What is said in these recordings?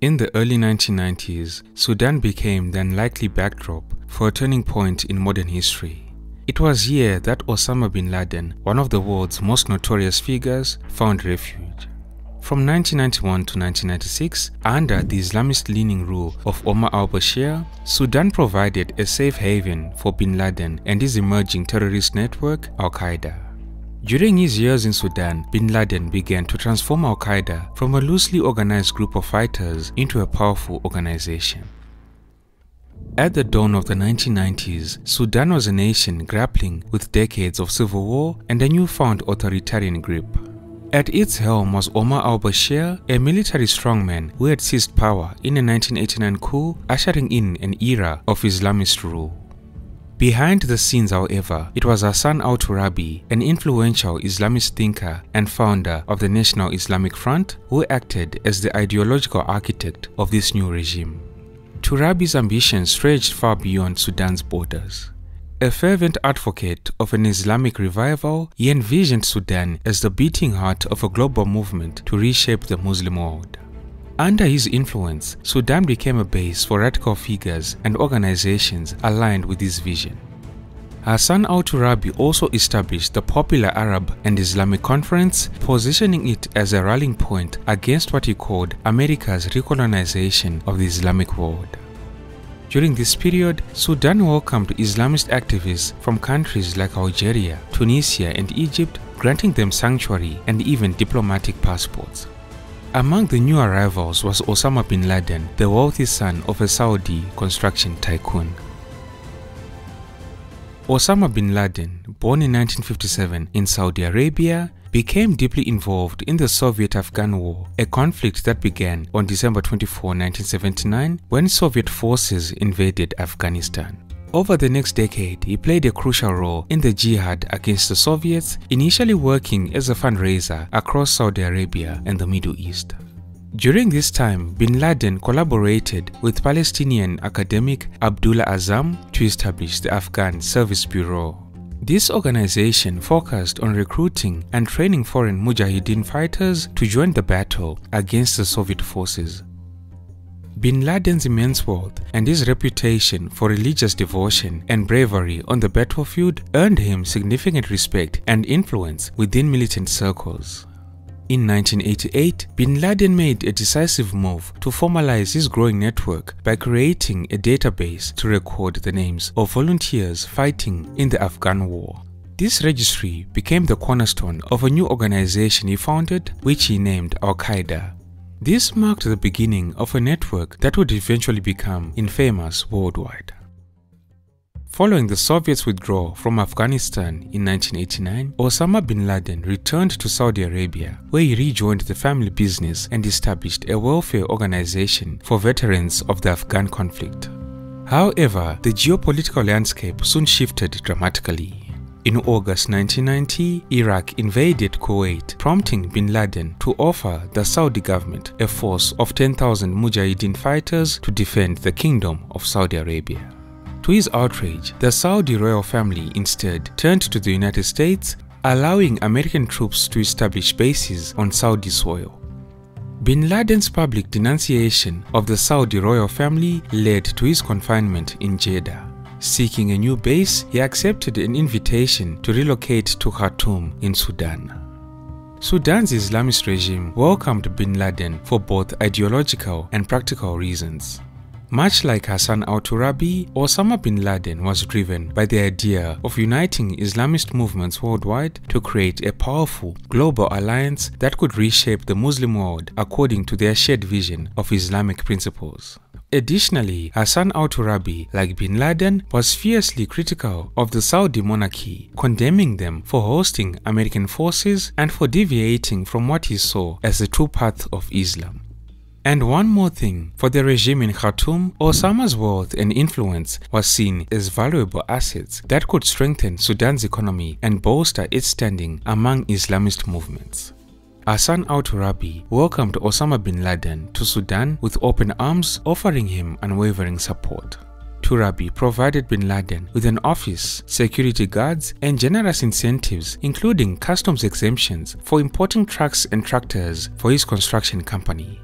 In the early 1990s, Sudan became the unlikely backdrop for a turning point in modern history. It was here that Osama bin Laden, one of the world's most notorious figures, found refuge. From 1991 to 1996, under the Islamist-leaning rule of Omar al-Bashir, Sudan provided a safe haven for bin Laden and his emerging terrorist network, Al-Qaeda. During his years in Sudan, bin Laden began to transform Al-Qaeda from a loosely organized group of fighters into a powerful organization. At the dawn of the 1990s, Sudan was a nation grappling with decades of civil war and a newfound authoritarian grip. At its helm was Omar al-Bashir, a military strongman who had seized power in a 1989 coup, ushering in an era of Islamist rule. Behind the scenes, however, it was Hassan al-Turabi, an influential Islamist thinker and founder of the National Islamic Front, who acted as the ideological architect of this new regime. Turabi's ambitions stretched far beyond Sudan's borders. A fervent advocate of an Islamic revival, he envisioned Sudan as the beating heart of a global movement to reshape the Muslim world. Under his influence, Sudan became a base for radical figures and organizations aligned with his vision. Hassan al-Turabi also established the popular Arab and Islamic Conference, positioning it as a rallying point against what he called America's recolonization of the Islamic world. During this period, Sudan welcomed Islamist activists from countries like Algeria, Tunisia, and Egypt, granting them sanctuary and even diplomatic passports. Among the new arrivals was Osama bin Laden, the wealthy son of a Saudi construction tycoon. Osama bin Laden, born in 1957 in Saudi Arabia, became deeply involved in the Soviet-Afghan War, a conflict that began on December 24, 1979, when Soviet forces invaded Afghanistan. Over the next decade, he played a crucial role in the jihad against the Soviets, initially working as a fundraiser across Saudi Arabia and the Middle East. During this time, bin Laden collaborated with Palestinian academic Abdullah Azzam to establish the Afghan Service Bureau. This organization focused on recruiting and training foreign Mujahideen fighters to join the battle against the Soviet forces. Bin Laden's immense wealth and his reputation for religious devotion and bravery on the battlefield earned him significant respect and influence within militant circles. In 1988, bin Laden made a decisive move to formalize his growing network by creating a database to record the names of volunteers fighting in the Afghan war. This registry became the cornerstone of a new organization he founded, which he named Al-Qaeda. This marked the beginning of a network that would eventually become infamous worldwide. Following the Soviets' withdrawal from Afghanistan in 1989, Osama bin Laden returned to Saudi Arabia, where he rejoined the family business and established a welfare organization for veterans of the Afghan conflict. However, the geopolitical landscape soon shifted dramatically. In August 1990, Iraq invaded Kuwait, prompting bin Laden to offer the Saudi government a force of 10,000 Mujahideen fighters to defend the Kingdom of Saudi Arabia. To his outrage, the Saudi royal family instead turned to the United States, allowing American troops to establish bases on Saudi soil. Bin Laden's public denunciation of the Saudi royal family led to his confinement in Jeddah. Seeking a new base, he accepted an invitation to relocate to Khartoum in Sudan. Sudan's Islamist regime welcomed bin Laden for both ideological and practical reasons. Much like Hassan al-Turabi, Osama bin Laden was driven by the idea of uniting Islamist movements worldwide to create a powerful global alliance that could reshape the Muslim world according to their shared vision of Islamic principles. Additionally, Hassan al-Turabi, like bin Laden, was fiercely critical of the Saudi monarchy, condemning them for hosting American forces and for deviating from what he saw as the true path of Islam. And one more thing, for the regime in Khartoum, Osama's wealth and influence was seen as valuable assets that could strengthen Sudan's economy and bolster its standing among Islamist movements. Hassan al-Turabi welcomed Osama bin Laden to Sudan with open arms, offering him unwavering support. Turabi provided bin Laden with an office, security guards, and generous incentives, including customs exemptions for importing trucks and tractors for his construction company.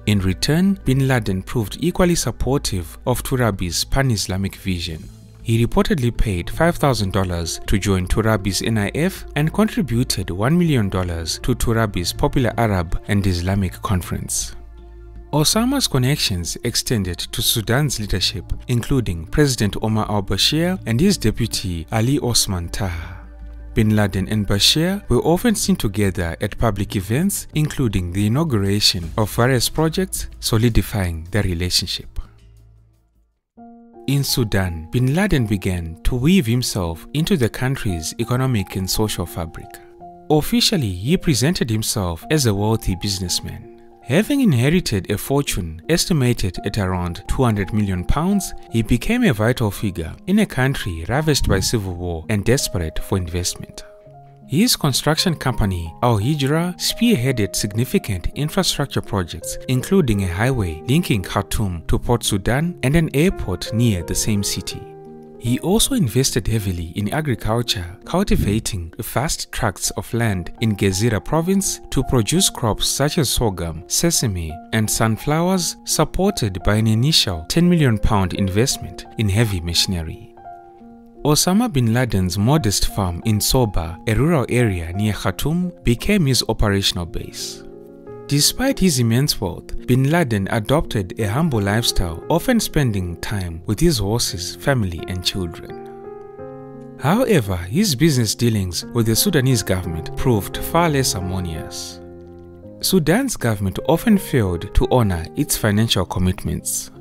In return, bin Laden proved equally supportive of Turabi's pan-Islamic vision. He reportedly paid $5,000 to join Turabi's NIF and contributed $1 million to Turabi's Popular Arab and Islamic Conference. Osama's connections extended to Sudan's leadership, including President Omar al-Bashir and his deputy Ali Osman Taha. Bin Laden and Bashir were often seen together at public events, including the inauguration of various projects, solidifying their relationship. In Sudan, bin Laden began to weave himself into the country's economic and social fabric. Officially, he presented himself as a wealthy businessman. Having inherited a fortune estimated at around £200 million, he became a vital figure in a country ravaged by civil war and desperate for investment. His construction company, Al-Hijra, spearheaded significant infrastructure projects, including a highway linking Khartoum to Port Sudan and an airport near the same city. He also invested heavily in agriculture, cultivating vast tracts of land in Gezira province to produce crops such as sorghum, sesame, and sunflowers, supported by an initial £10 million investment in heavy machinery. Osama bin Laden's modest farm in Soba, a rural area near Khartoum, became his operational base. Despite his immense wealth, bin Laden adopted a humble lifestyle, often spending time with his horses, family, and children. However, his business dealings with the Sudanese government proved far less harmonious. Sudan's government often failed to honor its financial commitments.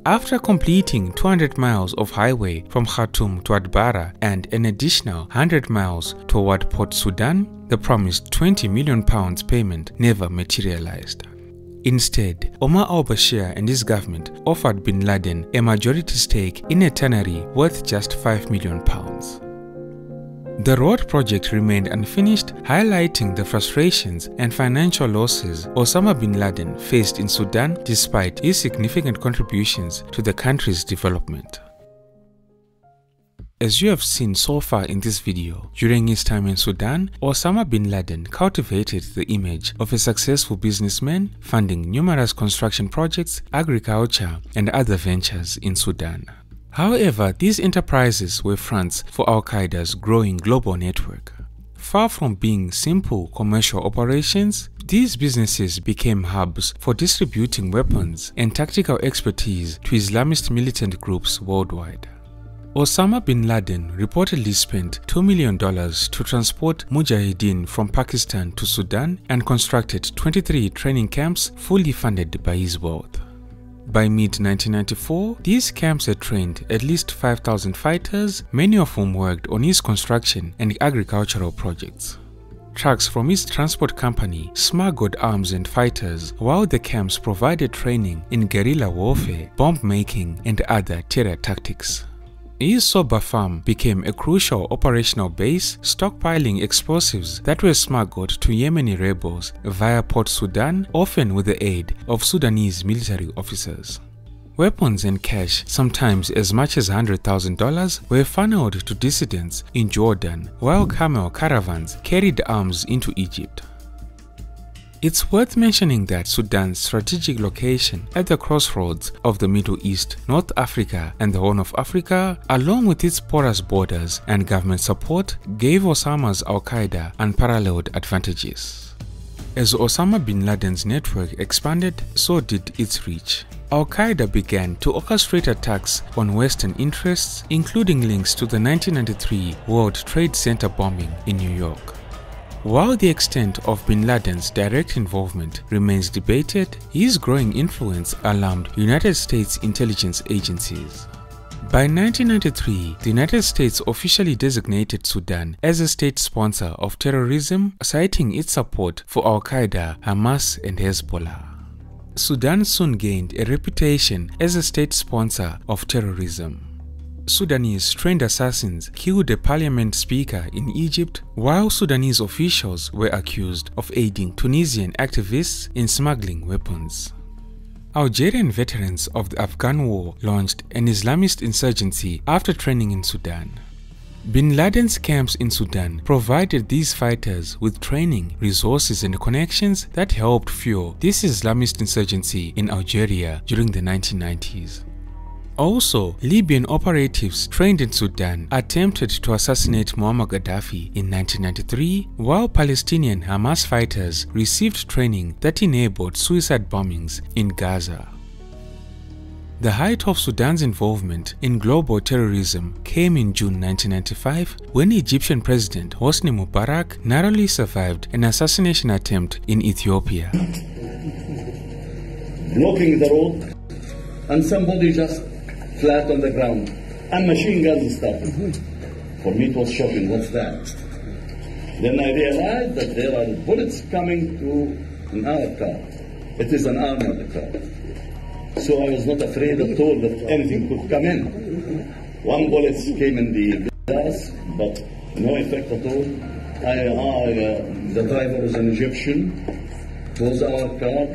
After completing 200 miles of highway from Khartoum to Atbara and an additional 100 miles toward Port Sudan, the promised £20 million payment never materialized. Instead, Omar al-Bashir and his government offered bin Laden a majority stake in a tannery worth just £5 million. The road project remained unfinished, highlighting the frustrations and financial losses Osama bin Laden faced in Sudan despite his significant contributions to the country's development. As you have seen so far in this video, during his time in Sudan, Osama bin Laden cultivated the image of a successful businessman, funding numerous construction projects, agriculture, and other ventures in Sudan. However, these enterprises were fronts for Al-Qaeda's growing global network. Far from being simple commercial operations, these businesses became hubs for distributing weapons and tactical expertise to Islamist militant groups worldwide. Osama bin Laden reportedly spent $2 million to transport mujahideen from Pakistan to Sudan and constructed 23 training camps fully funded by his wealth. By mid-1994, these camps had trained at least 5,000 fighters, many of whom worked on his construction and agricultural projects. Trucks from his transport company smuggled arms and fighters, while the camps provided training in guerrilla warfare, bomb-making, and other terror tactics. His Soba farm became a crucial operational base, stockpiling explosives that were smuggled to Yemeni rebels via Port Sudan, often with the aid of Sudanese military officers. Weapons and cash, sometimes as much as $100,000, were funneled to dissidents in Jordan, while camel caravans carried arms into Egypt. It's worth mentioning that Sudan's strategic location at the crossroads of the Middle East, North Africa, and the Horn of Africa, along with its porous borders and government support, gave Osama's Al-Qaeda unparalleled advantages. As Osama bin Laden's network expanded, so did its reach. Al-Qaeda began to orchestrate attacks on Western interests, including links to the 1993 World Trade Center bombing in New York. While the extent of bin Laden's direct involvement remains debated, his growing influence alarmed United States intelligence agencies. By 1993, the United States officially designated Sudan as a state sponsor of terrorism, citing its support for Al-Qaeda, Hamas, and Hezbollah. Sudan soon gained a reputation as a state sponsor of terrorism. Sudanese trained assassins killed a parliament speaker in Egypt, while Sudanese officials were accused of aiding Tunisian activists in smuggling weapons. Algerian veterans of the Afghan War launched an Islamist insurgency after training in Sudan. Bin Laden's camps in Sudan provided these fighters with training, resources and connections that helped fuel this Islamist insurgency in Algeria during the 1990s. Also, Libyan operatives trained in Sudan attempted to assassinate Muammar Gaddafi in 1993, while Palestinian Hamas fighters received training that enabled suicide bombings in Gaza. The height of Sudan's involvement in global terrorism came in June 1995 when Egyptian President Hosni Mubarak narrowly survived an assassination attempt in Ethiopia. Blocking the road, and somebody just flat on the ground, and machine guns started. For me it was shocking, what's that? Then I realized that there are bullets coming to our car. It is an armored car. So I was not afraid at all that anything could come in. One bullet came in the glass, but no effect at all. The driver was an Egyptian. It was our car.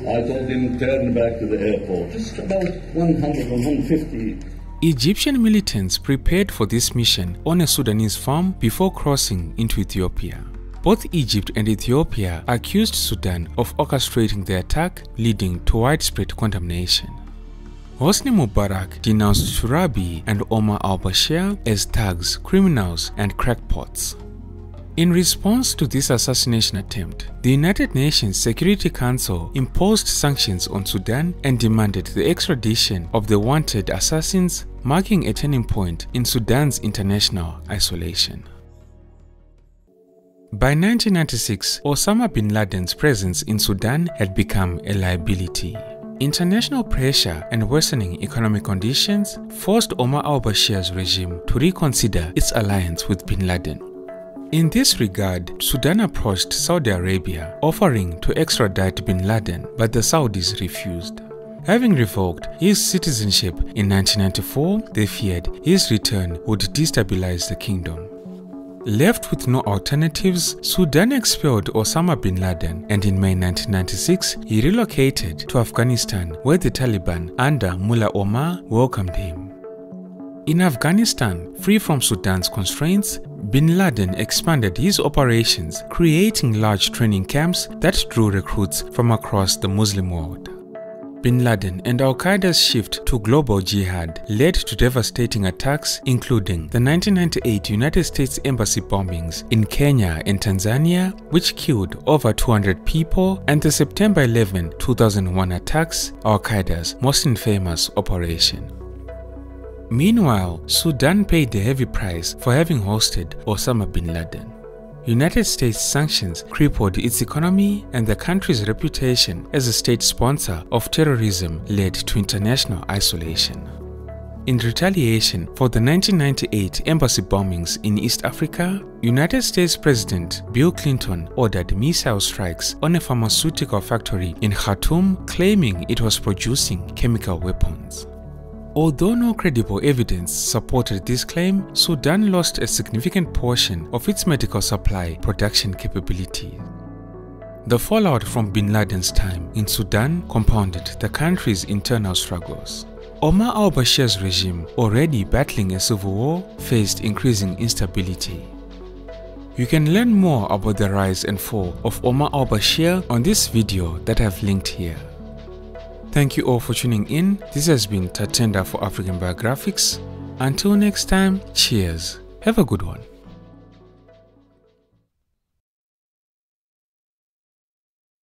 I told him turn back to the airport. Just about 100 or 150. Egyptian militants prepared for this mission on a Sudanese farm before crossing into Ethiopia. Both Egypt and Ethiopia accused Sudan of orchestrating the attack, leading to widespread condemnation. Hosni Mubarak denounced Turabi and Omar al-Bashir as thugs, criminals, and crackpots. In response to this assassination attempt, the United Nations Security Council imposed sanctions on Sudan and demanded the extradition of the wanted assassins, marking a turning point in Sudan's international isolation. By 1996, Osama bin Laden's presence in Sudan had become a liability. International pressure and worsening economic conditions forced Omar al-Bashir's regime to reconsider its alliance with bin Laden. In this regard, Sudan approached Saudi Arabia, offering to extradite bin Laden, but the Saudis refused. Having revoked his citizenship in 1994, they feared his return would destabilize the kingdom. Left with no alternatives, Sudan expelled Osama bin Laden, and in May 1996, he relocated to Afghanistan, where the Taliban under Mullah Omar welcomed him. In Afghanistan, free from Sudan's constraints, bin Laden expanded his operations, creating large training camps that drew recruits from across the Muslim world. Bin Laden and Al-Qaeda's shift to global jihad led to devastating attacks, including the 1998 United States Embassy bombings in Kenya and Tanzania, which killed over 200 people, and the September 11, 2001 attacks, Al-Qaeda's most infamous operation. Meanwhile, Sudan paid the heavy price for having hosted Osama bin Laden. United States sanctions crippled its economy, and the country's reputation as a state sponsor of terrorism led to international isolation. In retaliation for the 1998 embassy bombings in East Africa, United States President Bill Clinton ordered missile strikes on a pharmaceutical factory in Khartoum, claiming it was producing chemical weapons. Although no credible evidence supported this claim, Sudan lost a significant portion of its medical supply production capability. The fallout from bin Laden's time in Sudan compounded the country's internal struggles. Omar al-Bashir's regime, already battling a civil war, faced increasing instability. You can learn more about the rise and fall of Omar al-Bashir on this video that I've linked here. Thank you all for tuning in. This has been Tatenda for African Biographics. Until next time, cheers. Have a good one.